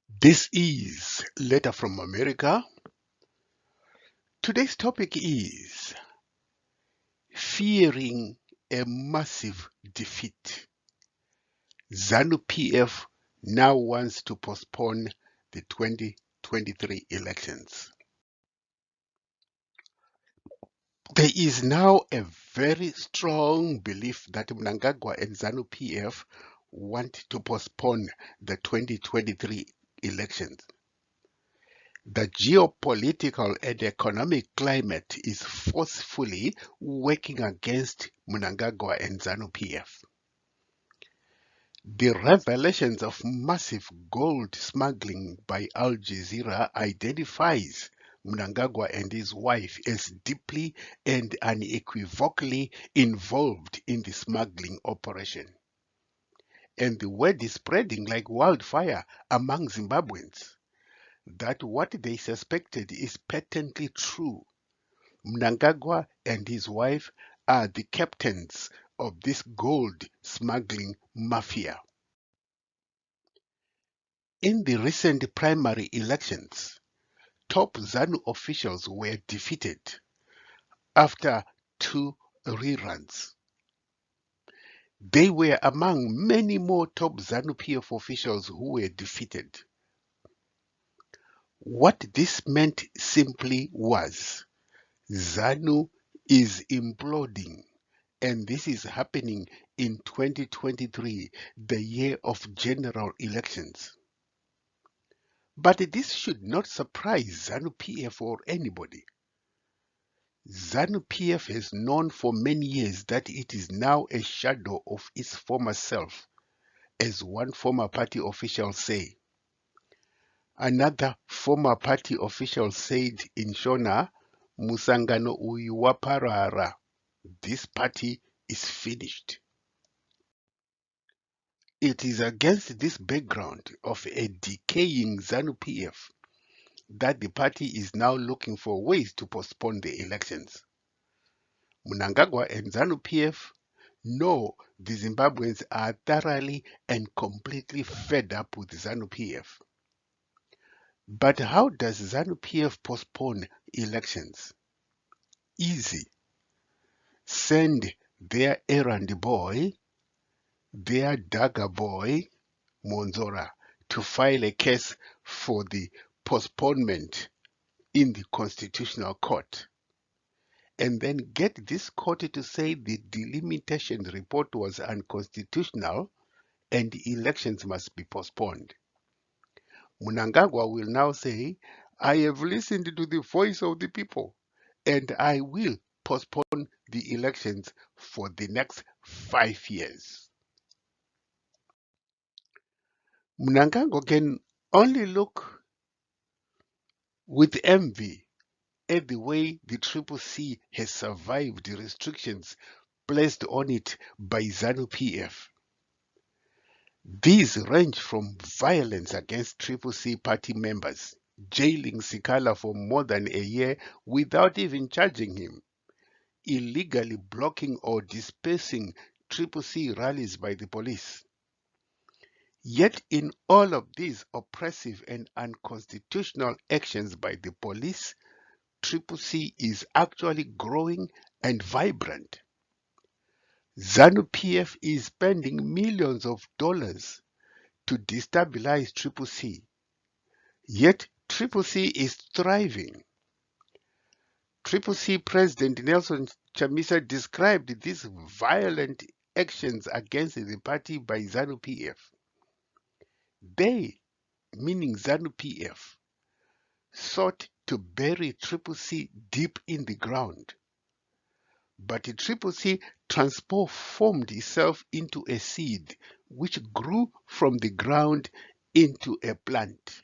This is Letter from America. Today's topic is fearing a massive defeat. ZANU PF now wants to postpone the 2023 elections. There is now a very strong belief that Mnangagwa and ZANU PF want to postpone the 2023 elections. The geopolitical and economic climate is forcefully working against Mnangagwa and ZANU PF. The revelations of massive gold smuggling by Al Jazeera identifies Mnangagwa and his wife as deeply and unequivocally involved in the smuggling operation. And the word is spreading like wildfire among Zimbabweans that what they suspected is patently true. Mnangagwa and his wife are the captains of this gold smuggling mafia. In the recent primary elections, top ZANU officials were defeated after 2 reruns. They were among many more top ZANU PF officials who were defeated. What this meant simply was ZANU is imploding, and this is happening in 2023, the year of general elections. But this should not surprise ZANU PF or anybody. ZANU PF has known for many years that it is now a shadow of its former self, as one former party official said. Another former party official said in Shona, Musangano uyu waparara. This party is finished. It is against this background of a decaying ZANU PF that the party is now looking for ways to postpone the elections. Mnangagwa and ZANU PF know the Zimbabweans are thoroughly and completely fed up with ZANU PF. But how does ZANU PF postpone elections? Easy. Send their errand boy, their dagger boy, Monzora, to file a case for the postponement in the Constitutional Court, and then get this court to say the delimitation report was unconstitutional and elections must be postponed. Mnangagwa will now say, I have listened to the voice of the people and I will postpone the elections for the next 5 years. Mnangagwa can only look with envy at the way the CCC has survived the restrictions placed on it by ZANU PF. These range from violence against CCC party members, jailing Sikala for more than a year without even charging him, illegally blocking or dispersing CCC rallies by the police. Yet in all of these oppressive and unconstitutional actions by the police, CCC is actually growing and vibrant. ZANU PF is spending millions of dollars to destabilize CCC. Yet CCC is thriving. CCC President Nelson Chamisa described these violent actions against the party by ZANU PF. They, meaning ZANU PF, sought to bury CCC deep in the ground. But CCC transformed itself into a seed which grew from the ground into a plant.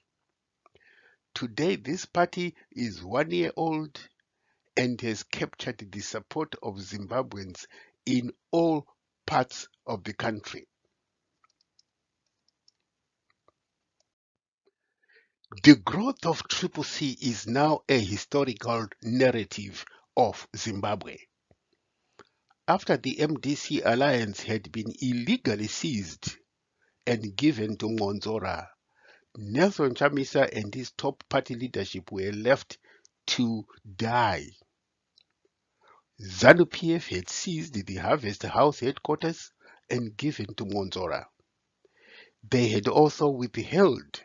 Today, this party is 1 year old and has captured the support of Zimbabweans in all parts of the country. The growth of CCC is now a historical narrative of Zimbabwe. After the MDC alliance had been illegally seized and given to Monzora, Nelson Chamisa and his top party leadership were left to die. ZANU PF had seized the Harvest House headquarters and given to Monzora. They had also withheld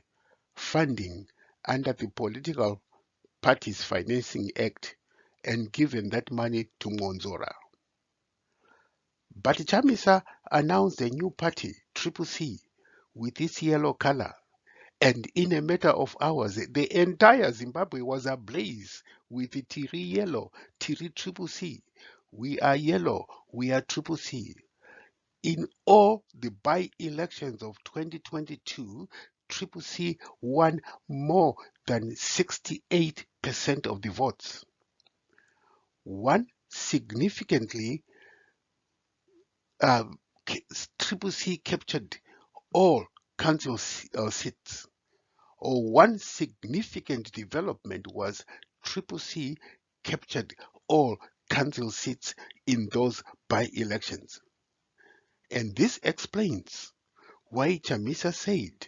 funding under the Political Parties Financing Act and given that money to Monzora. But Chamisa announced a new party, Triple C, with its yellow color, and in a matter of hours, the entire Zimbabwe was ablaze with the Tiri yellow, Tiri Triple C. We are yellow, we are Triple C. In all the by-elections of 2022, Triple C won more than 68% of the votes. One significantly, Triple C captured all council seats. One significant development was Triple C captured all council seats in those by-elections. And this explains why Chamisa said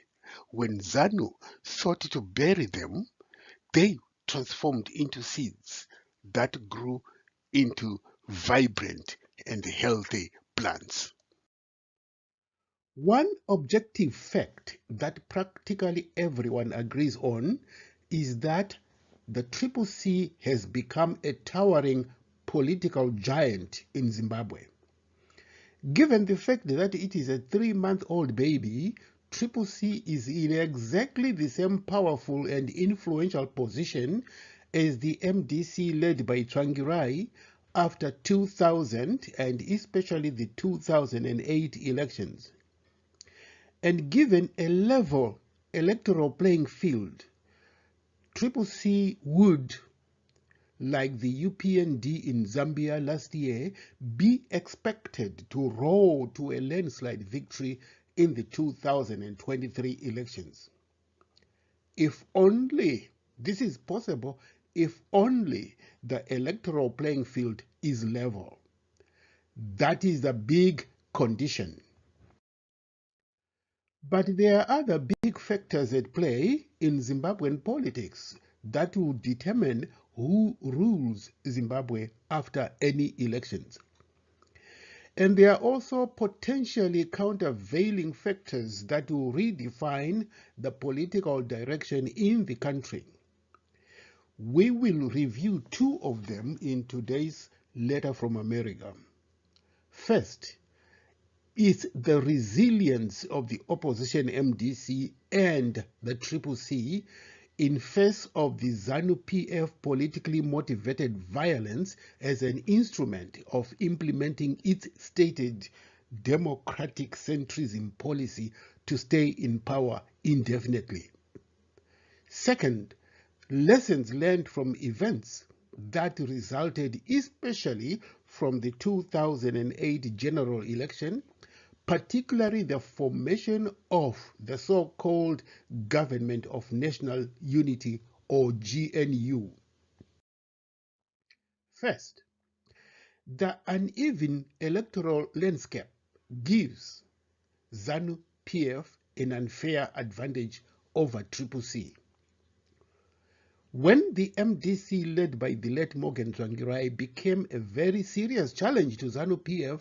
when ZANU sought to bury them, they transformed into seeds that grew into vibrant and healthy plants. One objective fact that practically everyone agrees on is that the Triple C has become a towering political giant in Zimbabwe. Given the fact that it is a 3-month-old baby, Triple C is in exactly the same powerful and influential position as the MDC led by Tsvangirai after 2000 and especially the 2008 elections. And given a level electoral playing field, Triple C would, like the UPND in Zambia last year, be expected to roll to a landslide victory in the 2023 elections. If only this is possible, if only the electoral playing field is level. That is the big condition. But there are other big factors at play in Zimbabwean politics that will determine who rules Zimbabwe after any elections. And there are also potentially countervailing factors that will redefine the political direction in the country. We will review two of them in today's Letter from America. First, is the resilience of the opposition MDC and the Triple C in face of the ZANU PF politically motivated violence as an instrument of implementing its stated democratic centrism policy to stay in power indefinitely. Second, lessons learned from events that resulted especially from the 2008 general election, particularly the formation of the so-called Government of National Unity, or GNU. First, the uneven electoral landscape gives ZANU PF an unfair advantage over Triple C. When the MDC led by the late Morgan Tsvangirai became a very serious challenge to ZANU PF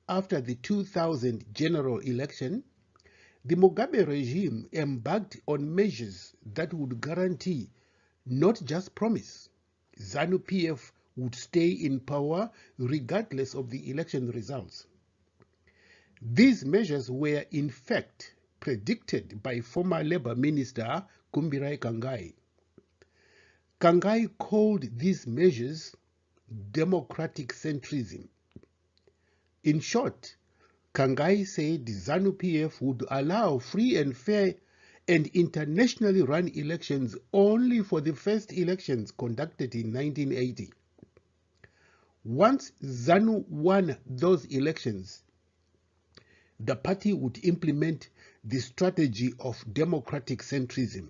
after the 2000 general election, the Mugabe regime embarked on measures that would guarantee, not just promise, ZANU PF would stay in power regardless of the election results. These measures were in fact predicted by former Labour Minister Kumbirai Kangai. Kangai called these measures democratic centrism. In short, Kangai said ZANU PF would allow free and fair and internationally run elections only for the first elections conducted in 1980. Once ZANU won those elections, the party would implement the strategy of democratic centrism.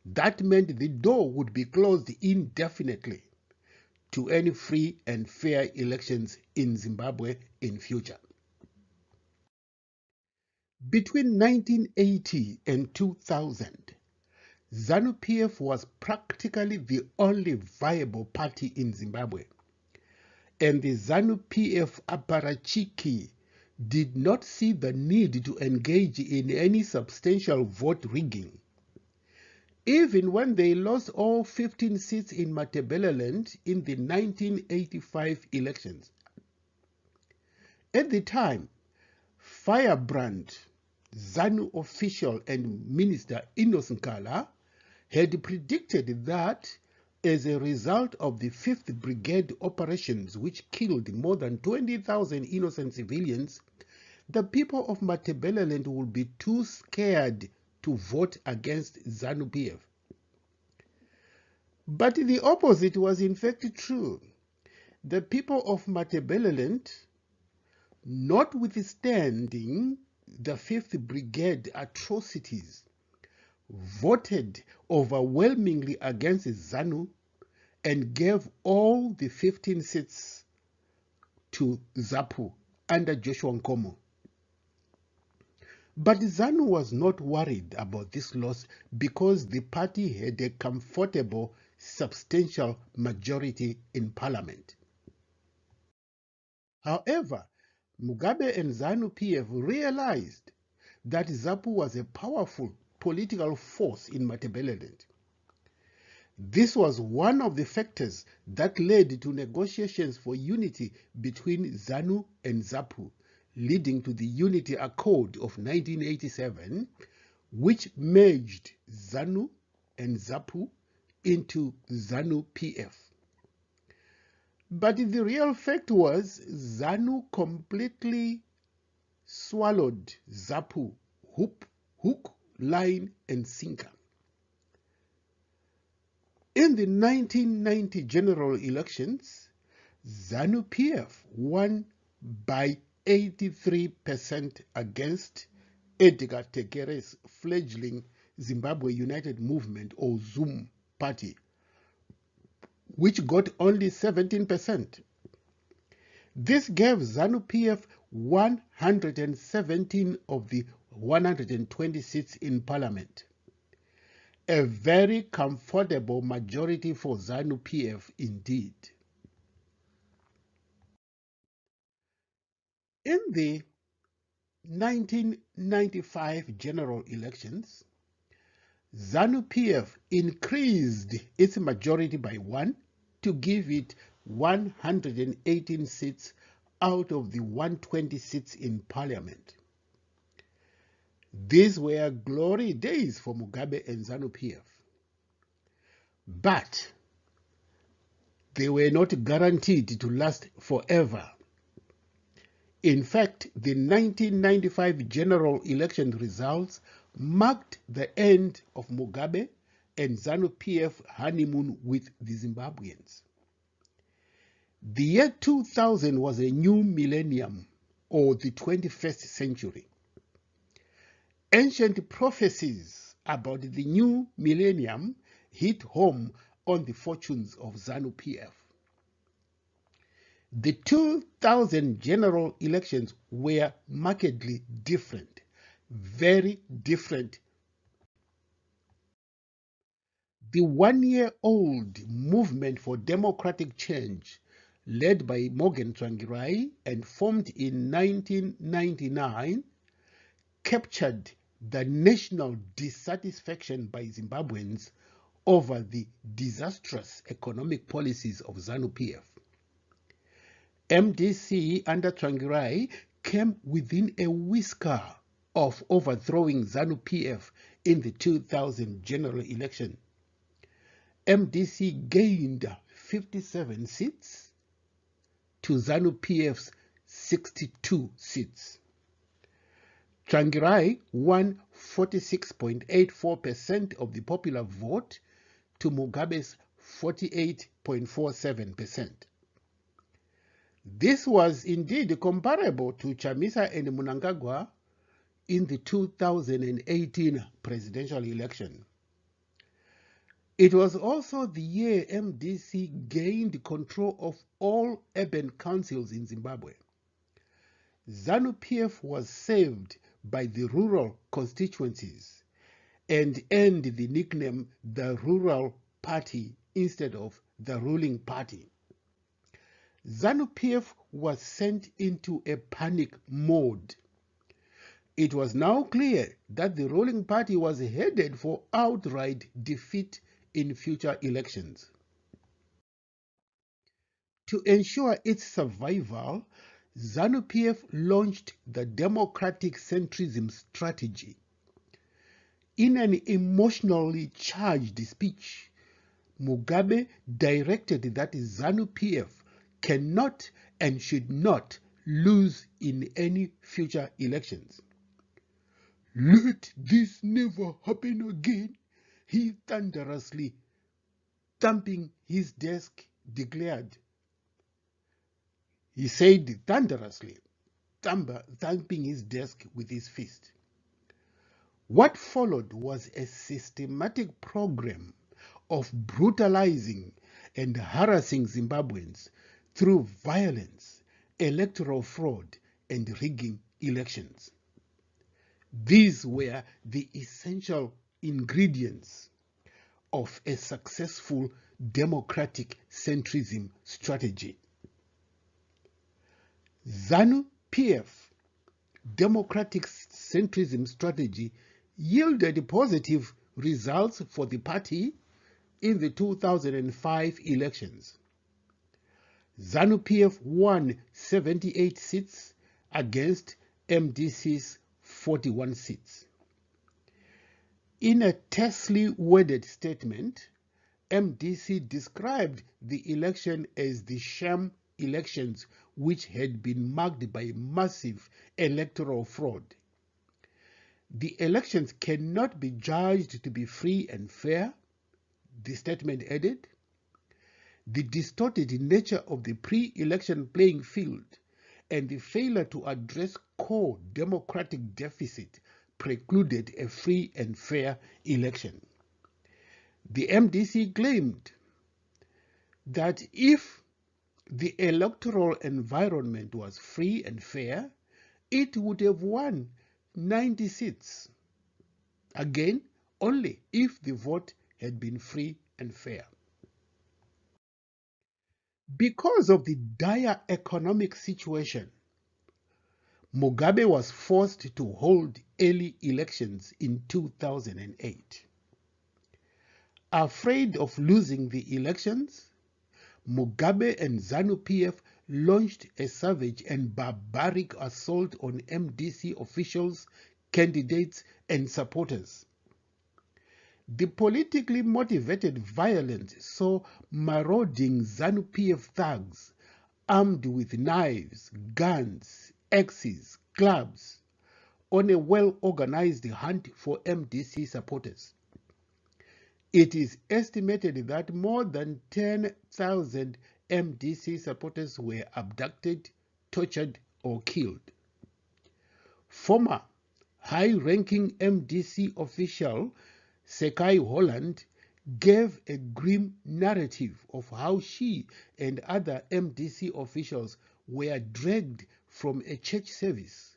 That meant the door would be closed indefinitely to any free and fair elections in Zimbabwe in future. Between 1980 and 2000, ZANU PF was practically the only viable party in Zimbabwe, and the ZANU PF apparatchiki did not see the need to engage in any substantial vote rigging. Even when they lost all 15 seats in Matabeleland in the 1985 elections. At the time, Firebrand, ZANU official and Minister Innocent Kala, had predicted that as a result of the 5th Brigade operations, which killed more than 20,000 innocent civilians, the people of Matabeleland would be too scared to vote against ZANU PF. But the opposite was in fact true. The people of Matabeleland, notwithstanding the 5th Brigade atrocities, voted overwhelmingly against ZANU and gave all the 15 seats to ZAPU under Joshua Nkomo. But ZANU was not worried about this loss because the party had a comfortable, substantial majority in parliament. However, Mugabe and ZANU PF realized that ZAPU was a powerful political force in Matabeleland. This was one of the factors that led to negotiations for unity between ZANU and ZAPU, leading to the Unity Accord of 1987, which merged ZANU and ZAPU into ZANU PF. But the real fact was ZANU completely swallowed ZAPU hook, line, and sinker. In the 1990 general elections, ZANU PF won by 83% against Edgar Tekere's fledgling Zimbabwe United Movement, or ZUM party, which got only 17%. This gave ZANU PF 117 of the 120 seats in parliament, a very comfortable majority for ZANU PF indeed. In the 1995 general elections, ZANU PF increased its majority by 1 to give it 118 seats out of the 120 seats in parliament. These were glory days for Mugabe and ZANU PF. But they were not guaranteed to last forever. In fact, the 1995 general election results marked the end of Mugabe and ZANU PF honeymoon with the Zimbabweans. The year 2000 was a new millennium, or the 21st century. Ancient prophecies about the new millennium hit home on the fortunes of ZANU PF. The 2000 general elections were markedly different, very different. The one-year-old movement for democratic change, led by Morgan Tsvangirai and formed in 1999, captured the national dissatisfaction by Zimbabweans over the disastrous economic policies of ZANU PF. MDC under Tsvangirai came within a whisker of overthrowing ZANU PF in the 2000 general election. MDC gained 57 seats to ZANU PF's 62 seats. Tsvangirai won 46.84% of the popular vote to Mugabe's 48.47%. This was indeed comparable to Chamisa and Mnangagwa in the 2018 presidential election. It was also the year MDC gained control of all urban councils in Zimbabwe. ZANU PF was saved by the rural constituencies and earned the nickname the Rural Party instead of the ruling party. ZANU PF was sent into a panic mode. It was now clear that the ruling party was headed for outright defeat in future elections. To ensure its survival, ZANU PF launched the democratic centrism strategy. In an emotionally charged speech, Mugabe directed that ZANU PF cannot and should not lose in any future elections. "Let this never happen again," he thunderously, thumping his desk, declared. He said thunderously, thumping his desk with his fist. What followed was a systematic program of brutalizing and harassing Zimbabweans through violence, electoral fraud, and rigging elections. These were the essential ingredients of a successful democratic centrism strategy. ZANU PF democratic centrism strategy yielded positive results for the party in the 2005 elections. ZANU PF won 78 seats against MDC's 41 seats. In a tersely worded statement, MDC described the election as the sham elections which had been marked by massive electoral fraud. The elections cannot be judged to be free and fair, the statement added. The distorted nature of the pre-election playing field and the failure to address core democratic deficit precluded a free and fair election. The MDC claimed that if the electoral environment was free and fair, it would have won 90 seats. Again, only if the vote had been free and fair. Because of the dire economic situation, Mugabe was forced to hold early elections in 2008. Afraid of losing the elections, Mugabe and ZANU PF launched a savage and barbaric assault on MDC officials, candidates, and supporters. The politically motivated violence saw marauding ZANU PF thugs armed with knives, guns, axes, clubs on a well-organized hunt for MDC supporters. It is estimated that more than 10,000 MDC supporters were abducted, tortured, or killed. Former high-ranking MDC official Sekai Holland gave a grim narrative of how she and other MDC officials were dragged from a church service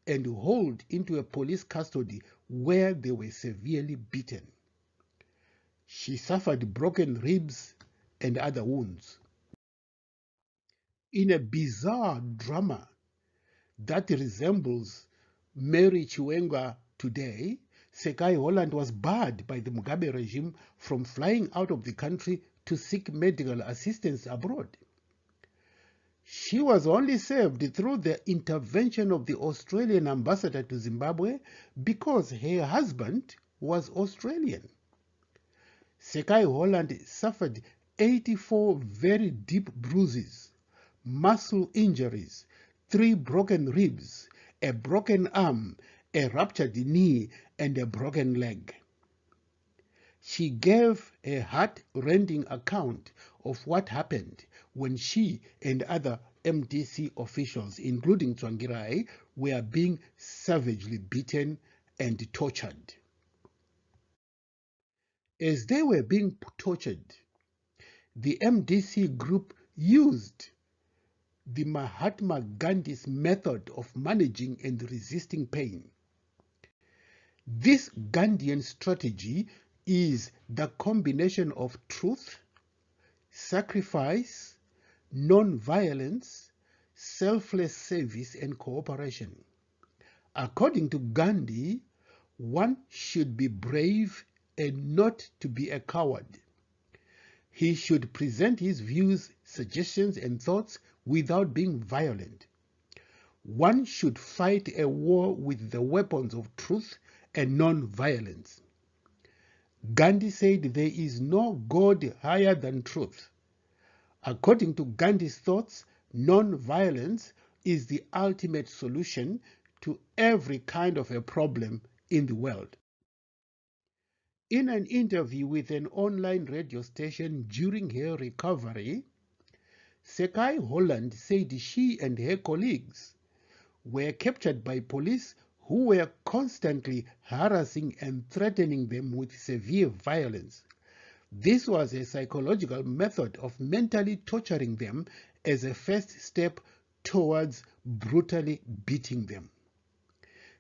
and hauled into a police custody where they were severely beaten. She suffered broken ribs and other wounds. In a bizarre drama that resembles Mary Chiwenga today, Sekai Holland was barred by the Mugabe regime from flying out of the country to seek medical assistance abroad. She was only saved through the intervention of the Australian ambassador to Zimbabwe because her husband was Australian. Sekai Holland suffered 84 very deep bruises, muscle injuries, 3 broken ribs, a broken arm, a ruptured knee, and a broken leg. She gave a heart-rending account of what happened when she and other MDC officials, including Tsvangirai, were being savagely beaten and tortured. As they were being tortured, the MDC group used the Mahatma Gandhi's method of managing and resisting pain. This Gandhian strategy is the combination of truth, sacrifice, non-violence, selfless service, and cooperation. According to Gandhi, one should be brave and not to be a coward. He should present his views, suggestions, and thoughts without being violent. One should fight a war with the weapons of truth and non-violence. Gandhi said there is no God higher than truth. According to Gandhi's thoughts, non-violence is the ultimate solution to every kind of a problem in the world. In an interview with an online radio station during her recovery, Sekai Holland said she and her colleagues were captured by police who were constantly harassing and threatening them with severe violence. This was a psychological method of mentally torturing them as a first step towards brutally beating them.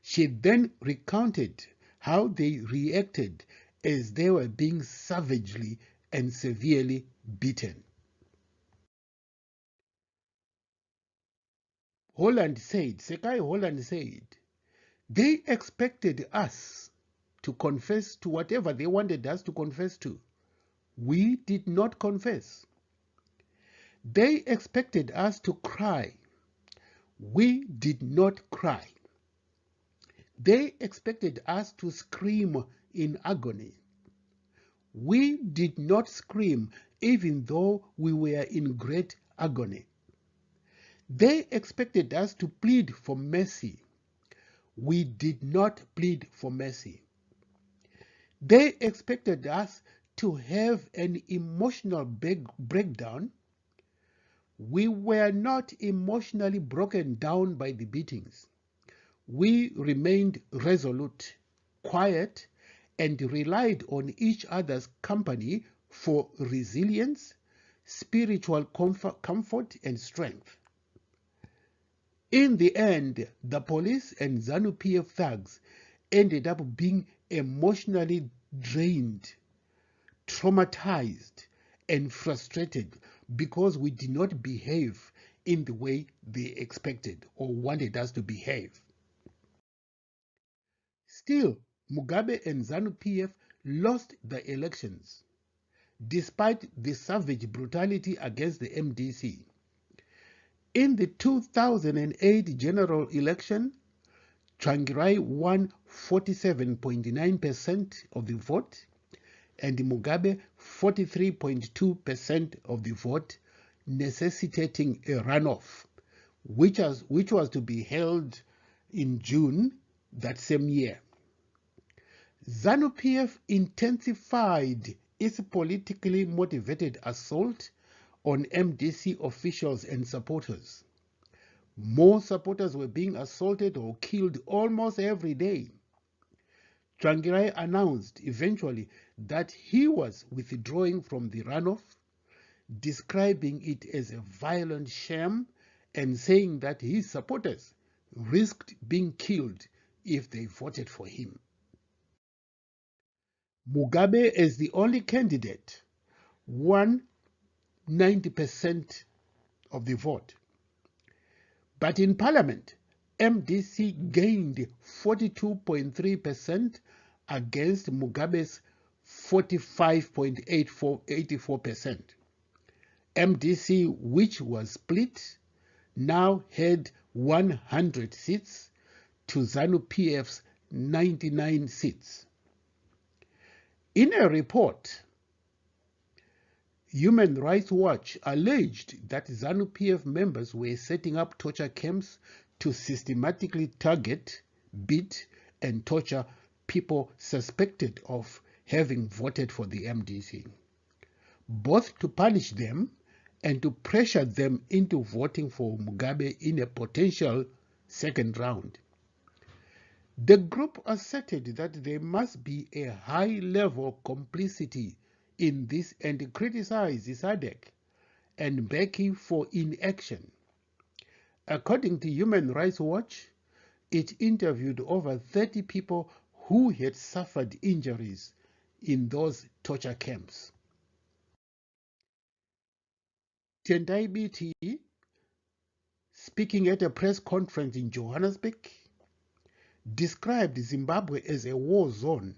She then recounted how they reacted as they were being savagely and severely beaten. Sekai Holland said, they expected us to confess to whatever they wanted us to confess to. We did not confess. They expected us to cry. We did not cry. They expected us to scream in agony. We did not scream even though we were in great agony. They expected us to plead for mercy. We did not plead for mercy. They expected us to have an emotional breakdown. We were not emotionally broken down by the beatings. We remained resolute, quiet, and relied on each other's company for resilience, spiritual comfort, and strength. In the end, the police and ZANU PF thugs ended up being emotionally drained, traumatized, and frustrated because we did not behave in the way they expected or wanted us to behave. Still, Mugabe and ZANU PF lost the elections, despite the savage brutality against the MDC. In the 2008 general election, Tsvangirai won 47.9% of the vote and Mugabe 43.2% of the vote, necessitating a runoff, which was to be held in June that same year. ZANU PF intensified its politically motivated assault on MDC officials and supporters. More supporters were being assaulted or killed almost every day. Tsvangirai announced eventually that he was withdrawing from the runoff, describing it as a violent sham and saying that his supporters risked being killed if they voted for him. Mugabe, as the only candidate, won 90% of the vote. But in Parliament, MDC gained 42.3% against Mugabe's 45.84%. MDC, which was split, now had 100 seats to ZANU PF's 99 seats. In a report, Human Rights Watch alleged that ZANU PF members were setting up torture camps to systematically target, beat, and torture people suspected of having voted for the MDC, both to punish them and to pressure them into voting for Mugabe in a potential second round. The group asserted that there must be a high level of complicity in this and criticized SADC and Becky for inaction. According to Human Rights Watch, it interviewed over 30 people who had suffered injuries in those torture camps. Tendai Biti, speaking at a press conference in Johannesburg, described Zimbabwe as a war zone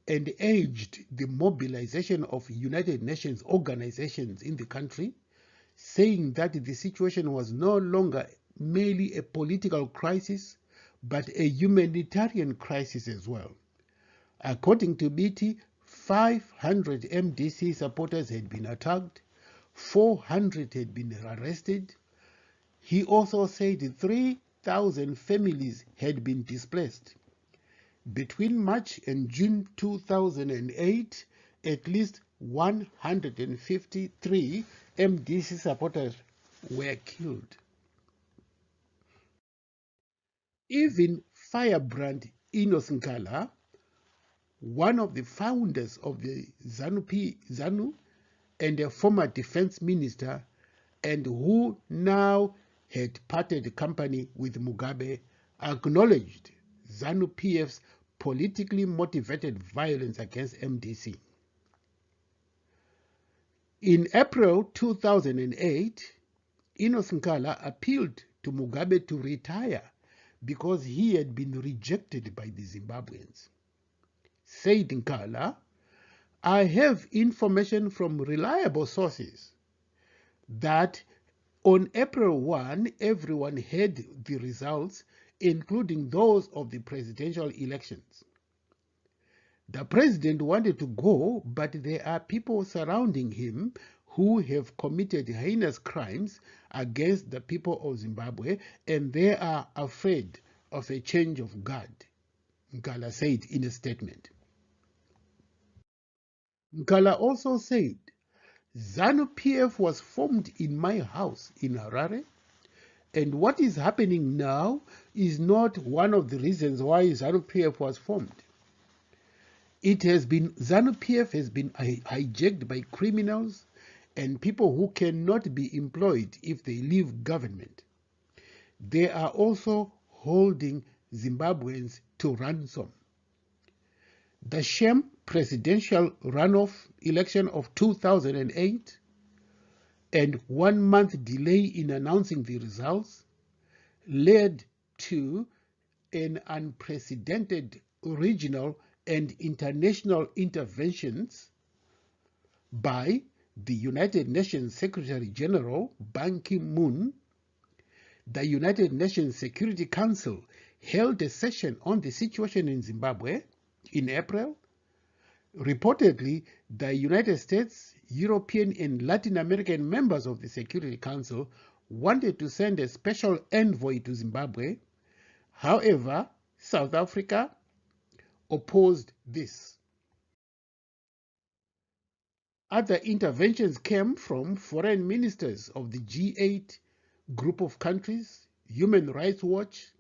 and urged the mobilization of United Nations organizations in the country, saying that the situation was no longer merely a political crisis, but a humanitarian crisis as well. According to Biti, 500 MDC supporters had been attacked, 400 had been arrested. He also said 3,000 families had been displaced. Between March and June 2008, at least 153 MDC supporters were killed. Even Firebrand Inoskala, one of the founders of the ZANU and a former defense minister, and who now had parted company with Mugabe, acknowledged ZANU PF's politically motivated violence against MDC. In April 2008, Inoskala appealed to Mugabe to retire because he had been rejected by the Zimbabweans. Said Nkala, "I have information from reliable sources that on April 1, everyone heard the results, including those of the presidential elections. The president wanted to go, but there are people surrounding him who have committed heinous crimes against the people of Zimbabwe, and they are afraid of a change of guard," Nkala said in a statement. Nkala also said, "ZANU PF was formed in my house in Harare, and what is happening now is not one of the reasons why ZANU PF was formed. ZANU PF has been hijacked by criminals and people who cannot be employed if they leave government. They are also holding Zimbabweans to ransom. The sham presidential runoff election of 2008 and 1 month delay in announcing the results led to an unprecedented regional and international interventions by the United Nations Secretary General Ban Ki-moon. The United Nations Security Council held a session on the situation in Zimbabwe in April. Reportedly, the United States, European, and Latin American members of the Security Council wanted to send a special envoy to Zimbabwe. However, South Africa opposed this. Other interventions came from foreign ministers of the G8 group of countries, Human Rights Watch,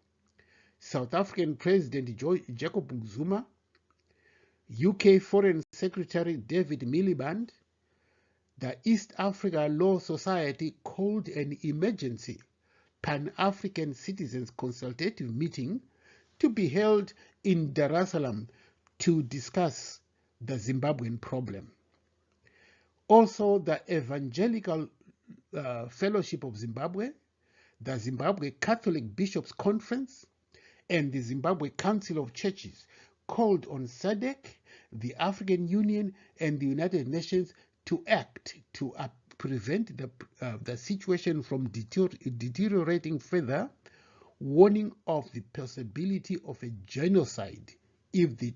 South African President Jacob Zuma, UK Foreign Secretary David Miliband. The East Africa Law Society called an emergency Pan-African Citizens Consultative meeting to be held in Dar es Salaam to discuss the Zimbabwean problem. Also, the Evangelical Fellowship of Zimbabwe, the Zimbabwe Catholic Bishops' Conference, and the Zimbabwe Council of Churches called on SADC, the African Union, and the United Nations to act to prevent the situation from deteriorating further, warning of the possibility of a genocide if they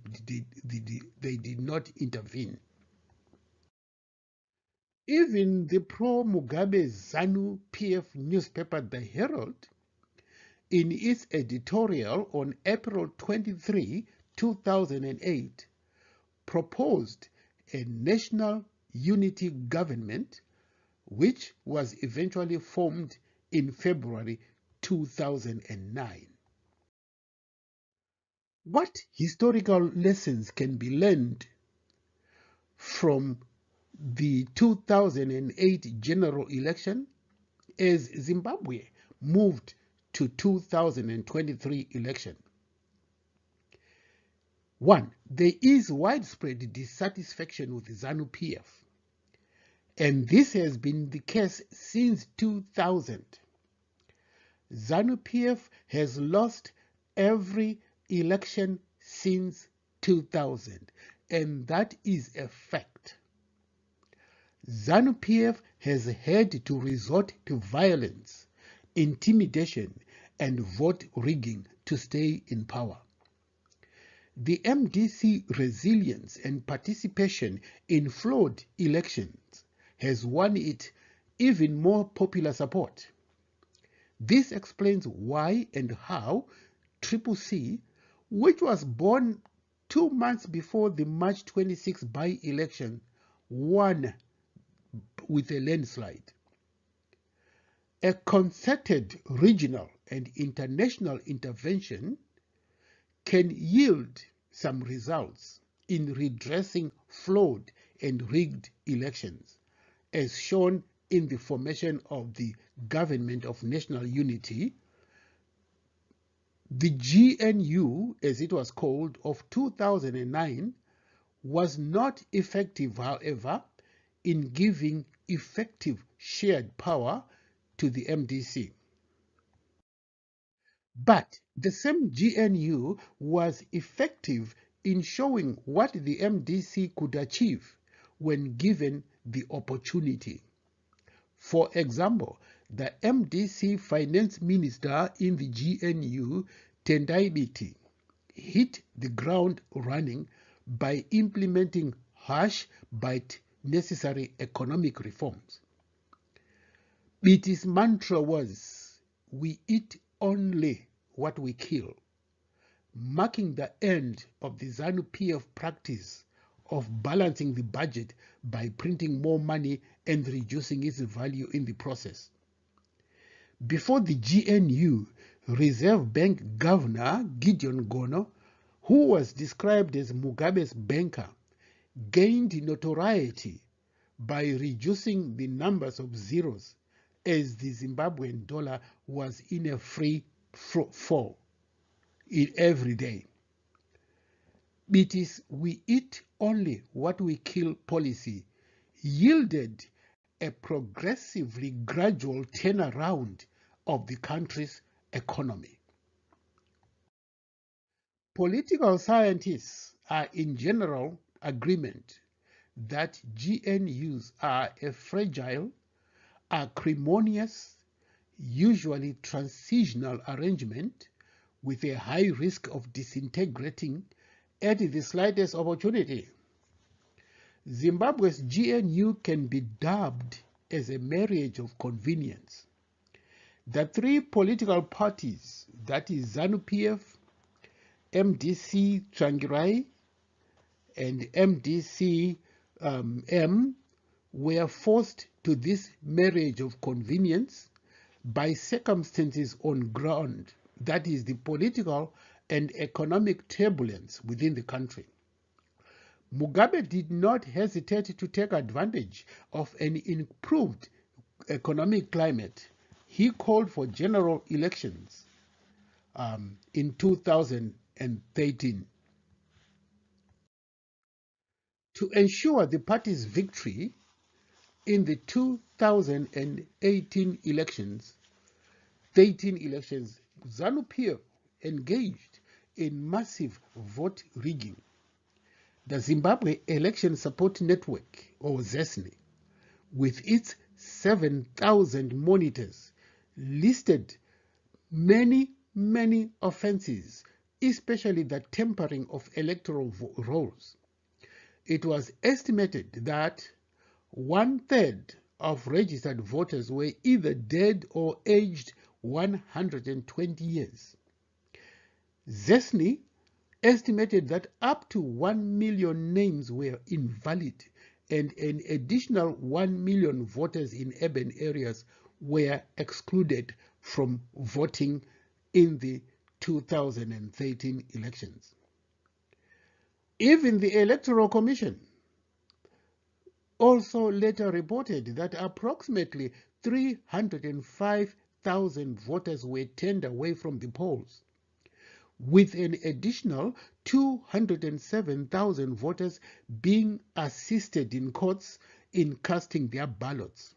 did not intervene. Even the pro-Mugabe ZANU PF newspaper The Herald, in its editorial on April 23, 2008, proposed a national unity government, which was eventually formed in February 2009. What historical lessons can be learned from the 2008 general election as Zimbabwe moved to 2023 election? One, there is widespread dissatisfaction with ZANU PF, and this has been the case since 2000. ZANU PF has lost every election since 2000, and that is a fact. ZANU PF has had to resort to violence, intimidation, and vote rigging to stay in power. The MDC resilience and participation in flawed elections has won it even more popular support. This explains why and how CCC, which was born 2 months before the March 26 by-election, won with a landslide. A concerted regional and international intervention can yield some results in redressing flawed and rigged elections, as shown in the formation of the Government of National Unity. The GNU, as it was called, of 2009 was not effective, however, in giving effective shared power to the MDC. But the same GNU was effective in showing what the MDC could achieve when given the opportunity. For example, the MDC finance minister in the GNU, Tendai Biti, hit the ground running by implementing harsh but necessary economic reforms. Biti's mantra was, "We eat only what we kill," marking the end of the ZANU PF practice of balancing the budget by printing more money and reducing its value in the process. Before the GNU, Reserve Bank Governor Gideon Gono, who was described as Mugabe's banker, gained notoriety by reducing the numbers of zeros as the Zimbabwean dollar was in a free fall every day. It is "we eat only what we kill" policy yielded a progressively gradual turnaround of the country's economy. Political scientists are in general agreement that GNUs are a fragile, acrimonious, usually transitional arrangement with a high risk of disintegrating at the slightest opportunity. Zimbabwe's GNU can be dubbed as a marriage of convenience. The three political parties, that is ZANU PF, MDC Tsvangirai, and MDC M, were forced to this marriage of convenience by circumstances on ground, that is the political and economic turbulence within the country. Mugabe did not hesitate to take advantage of an improved economic climate. He called for general elections in 2013. To ensure the party's victory in the 2018 elections, ZANU PF engaged in massive vote rigging. The Zimbabwe Election Support Network, or ZESNI, with its 7,000 monitors, listed many offenses, especially the tampering of electoral rolls. It was estimated that 1/3 of registered voters were either dead or aged 120 years. ZESNI estimated that up to 1 million names were invalid and an additional 1 million voters in urban areas were excluded from voting in the 2013 elections. Even the Electoral Commission also later reported that approximately 305,000 voters were turned away from the polls, with an additional 207,000 voters being assisted in courts in casting their ballots.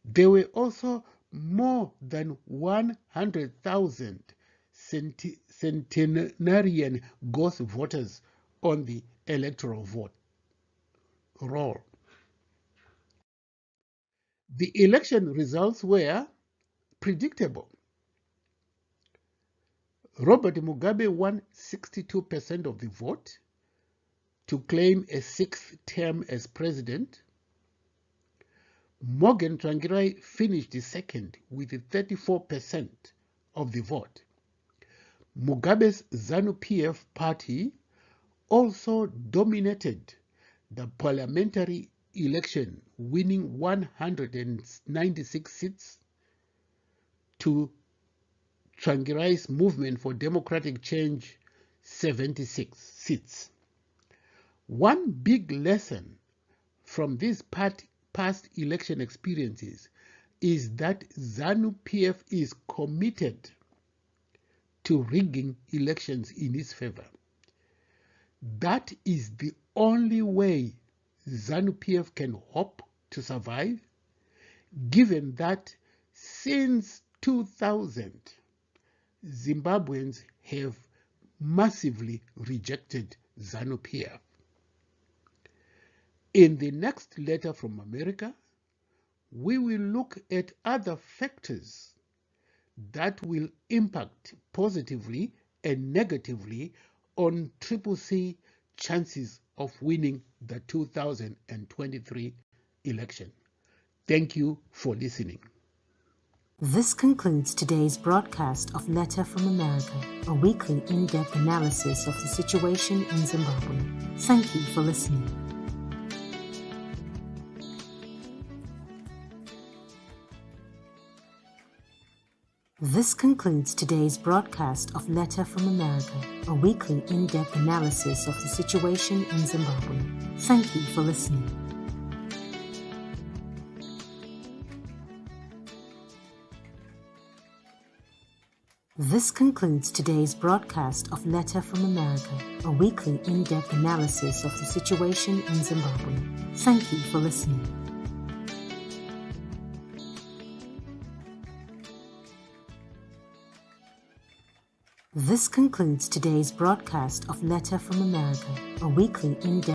There were also more than 100,000 centenarian ghost voters on the electoral vote roll. The election results were predictable. Robert Mugabe won 62% of the vote to claim a sixth term as president. Morgan Tsvangirai finished second with 34% of the vote. Mugabe's ZANU PF party also dominated the parliamentary election, winning 196 seats to Tsvangirai's Movement for Democratic Change 76 seats. One big lesson from these past election experiences is that ZANU PF is committed to rigging elections in its favor. That is the only way ZANU PF can hope to survive, given that since 2000, Zimbabweans have massively rejected ZANU PF. In the next letter from America, we will look at other factors that will impact positively and negatively on CCC chances of winning the 2023 election. Thank you for listening. This concludes today's broadcast of Letter from America, a weekly in-depth analysis of the situation in Zimbabwe. Thank you for listening. This concludes today's broadcast of Letter from America, a weekly in-depth analysis of the situation in Zimbabwe. Thank you for listening. This concludes today's broadcast of Letter from America, a weekly in-depth analysis of the situation in Zimbabwe. Thank you for listening. This concludes today's broadcast of Letter from America, a weekly in-depth